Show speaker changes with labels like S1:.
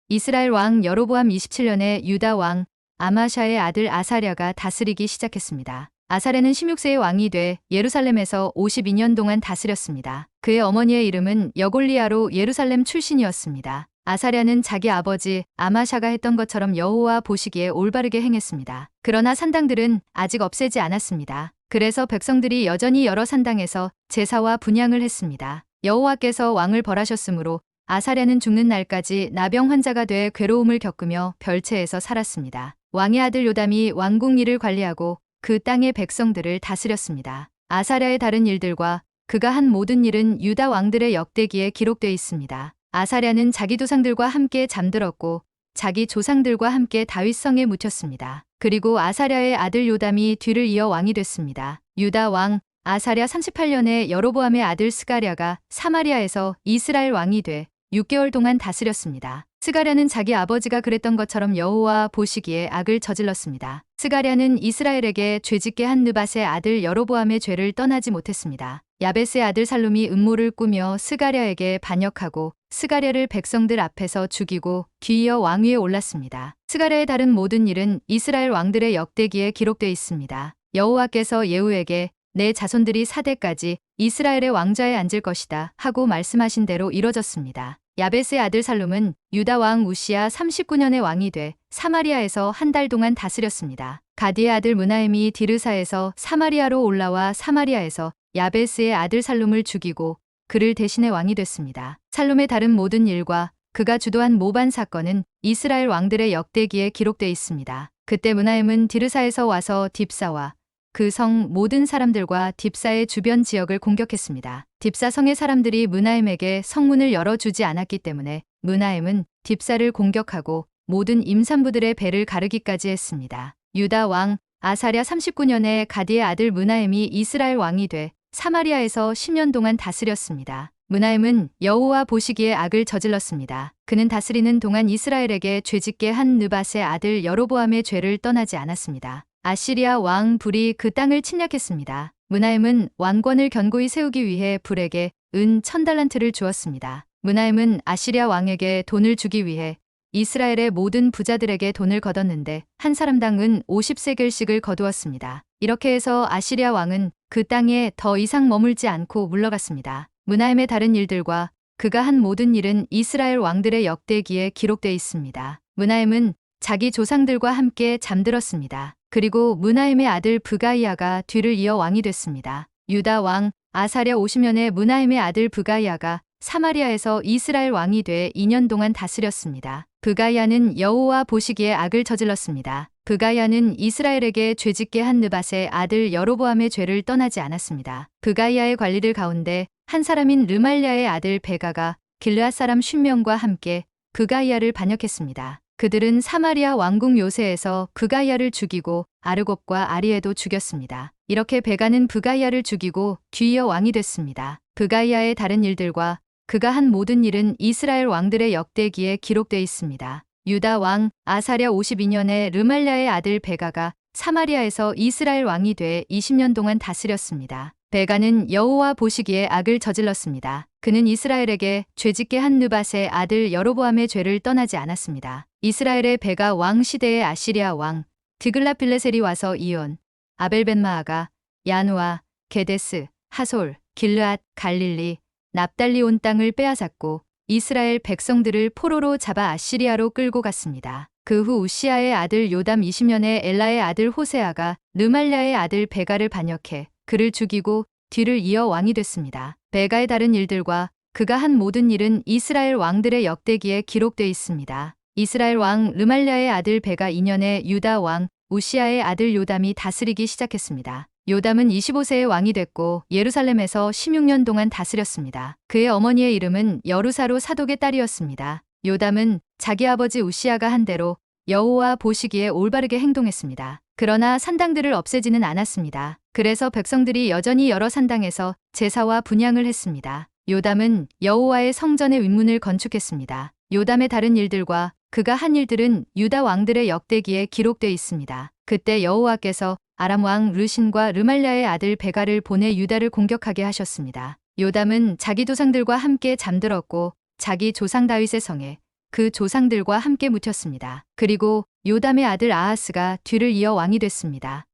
S1: 이스라엘 왕 여로보암 27년에 유다 왕 아마샤의 아들 아사랴가 다스리기 시작했습니다. 아사랴는 16세의 왕이 돼 예루살렘에서 52년 동안 다스렸습니다. 그의 어머니의 이름은 여골리아로 예루살렘 출신이었습니다. 아사랴는 자기 아버지 아마샤가 했던 것처럼 여호와 보시기에 올바르게 행했습니다. 그러나 산당들은 아직 없애지 않았습니다. 그래서 백성들이 여전히 여러 산당에서 제사와 분향을 했습니다. 여호와께서 왕을 벌하셨으므로 아사랴는 죽는 날까지 나병 환자가 돼 괴로움을 겪으며 별채에서 살았습니다. 왕의 아들 요담이 왕궁 일을 관리하고 그 땅의 백성들을 다스렸습니다. 아사랴의 다른 일들과 그가 한 모든 일은 유다 왕들의 역대기에 기록되어 있습니다. 아사랴는 자기 조상들과 함께 잠들었고 자기 조상들과 함께 다윗성에 묻혔습니다. 그리고 아사랴의 아들 요담이 뒤를 이어 왕이 됐습니다. 유다 왕 아사랴 38년에 여로보암의 아들 스가랴가 사마리아에서 이스라엘 왕이 돼 6개월 동안 다스렸습니다. 스가랴는 자기 아버지가 그랬던 것처럼 여호와 보시기에 악을 저질렀습니다. 스가랴는 이스라엘에게 죄짓게 한 느밧의 아들 여로보암의 죄를 떠나지 못했습니다. 야베스의 아들 살룸이 음모를 꾸며 스가랴에게 반역하고 스가랴를 백성들 앞에서 죽이고 뒤이어 왕위에 올랐습니다. 스가랴의 다른 모든 일은 이스라엘 왕들의 역대기에 기록되어 있습니다. 여호와께서 예후에게 내 자손들이 4대까지 이스라엘의 왕좌에 앉을 것이다 하고 말씀하신 대로 이뤄졌습니다. 야베스의 아들 살룸은 유다 왕 우시야 39년에 왕이 돼 사마리아에서 한 달 동안 다스렸습니다. 가디의 아들 므나헴이 디르사에서 사마리아로 올라와 사마리아에서 야베스의 아들 살룸을 죽이고 그를 대신해 왕이 됐습니다. 살룸의 다른 모든 일과 그가 주도한 모반 사건은 이스라엘 왕들의 역대기에 기록되어 있습니다. 그때 므나헴은 디르사에서 와서 딥사와 그 성 모든 사람들과 딥사의 주변 지역을 공격했습니다. 딥사 성의 사람들이 므나헴에게 성문을 열어주지 않았기 때문에 므나헴은 딥사를 공격하고 모든 임산부들의 배를 가르기까지 했습니다. 유다 왕 아사랴 39년에 가디의 아들 므나헴이 이스라엘 왕이 돼 사마리아에서 10년 동안 다스렸습니다. 므나헴은 여호와 보시기에 악을 저질렀습니다. 그는 다스리는 동안 이스라엘에게 죄짓게 한 느밧의 아들 여로보암의 죄를 떠나지 않았습니다. 아시리아 왕 불이 그 땅을 침략했습니다. 므나헴은 왕권을 견고히 세우기 위해 불에게 은 1000달란트를 주었습니다. 므나헴은 아시리아 왕에게 돈을 주기 위해 이스라엘의 모든 부자들에게 돈을 거뒀는데 한 사람당 은 50세겔씩을 거두었습니다. 이렇게 해서 아시리아 왕은 그 땅에 더 이상 머물지 않고 물러갔습니다. 므나헴의 다른 일들과 그가 한 모든 일은 이스라엘 왕들의 역대기에 기록되어 있습니다. 므나헴은 자기 조상들과 함께 잠들었습니다. 그리고 므나헴의 아들 브가이아가 뒤를 이어 왕이 됐습니다. 유다 왕 아사랴 50년에 므나헴의 아들 브가이아가 사마리아에서 이스라엘 왕이 돼 2년 동안 다스렸습니다. 브가이아는 여호와 보시기에 악을 저질렀습니다. 브가이아는 이스라엘에게 죄짓게 한 느밧의 아들 여로보암의 죄를 떠나지 않았습니다. 브가이아의 관리들 가운데 한 사람인 르말랴의 아들 베가가 길르앗 사람 50명과 함께 브가이아를 반역했습니다. 그들은 사마리아 왕궁 요새에서 브가이아를 죽이고 아르곱과 아리에도 죽였습니다. 이렇게 베가는 브가이아를 죽이고 뒤이어 왕이 됐습니다. 브가이아의 다른 일들과 그가 한 모든 일은 이스라엘 왕들의 역대기에 기록되어 있습니다. 유다 왕 아사랴 52년에 르말랴의 아들 베가가 사마리아에서 이스라엘 왕이 돼 20년 동안 다스렸습니다. 베가는 여호와 보시기에 악을 저질렀습니다. 그는 이스라엘에게 죄짓게 한 느밧의 아들 여로보암의 죄를 떠나지 않았습니다. 이스라엘의 베가 왕 시대의 아시리아 왕 드글라필레셀이 와서 이온, 아벨벤마아가, 야누아, 게데스, 하솔, 길르앗, 갈릴리, 납달리 온 땅을 빼앗았고 이스라엘 백성들을 포로로 잡아 아시리아로 끌고 갔습니다. 그 후 우시아의 아들 요담 20년에 엘라의 아들 호세아가 르말랴의 아들 베가를 반역해 그를 죽이고 뒤를 이어 왕이 됐습니다. 베가의 다른 일들과 그가 한 모든 일은 이스라엘 왕들의 역대기에 기록되어 있습니다. 이스라엘 왕 르말랴의 아들 베가 2년에 유다 왕 우시아의 아들 요담이 다스리기 시작했습니다. 요담은 25세의 왕이 됐고 예루살렘에서 16년 동안 다스렸습니다. 그의 어머니의 이름은 여루사로 사독의 딸이었습니다. 요담은 자기 아버지 우시아가 한 대로 여호와 보시기에 올바르게 행동했습니다. 그러나 산당들을 없애지는 않았습니다. 그래서 백성들이 여전히 여러 산당에서 제사와 분향을 했습니다. 요담은 여호와의 성전의 윗문을 건축했습니다. 요담의 다른 일들과 그가 한 일들은 유다 왕들의 역대기에 기록되어 있습니다. 그때 여호와께서 아람 왕 르신과 르말랴의 아들 베가를 보내 유다를 공격하게 하셨습니다. 요담은 자기 조상들과 함께 잠들었고 자기 조상 다윗의 성에 그 조상들과 함께 묻혔습니다. 그리고 요담의 아들 아하스가 뒤를 이어 왕이 됐습니다.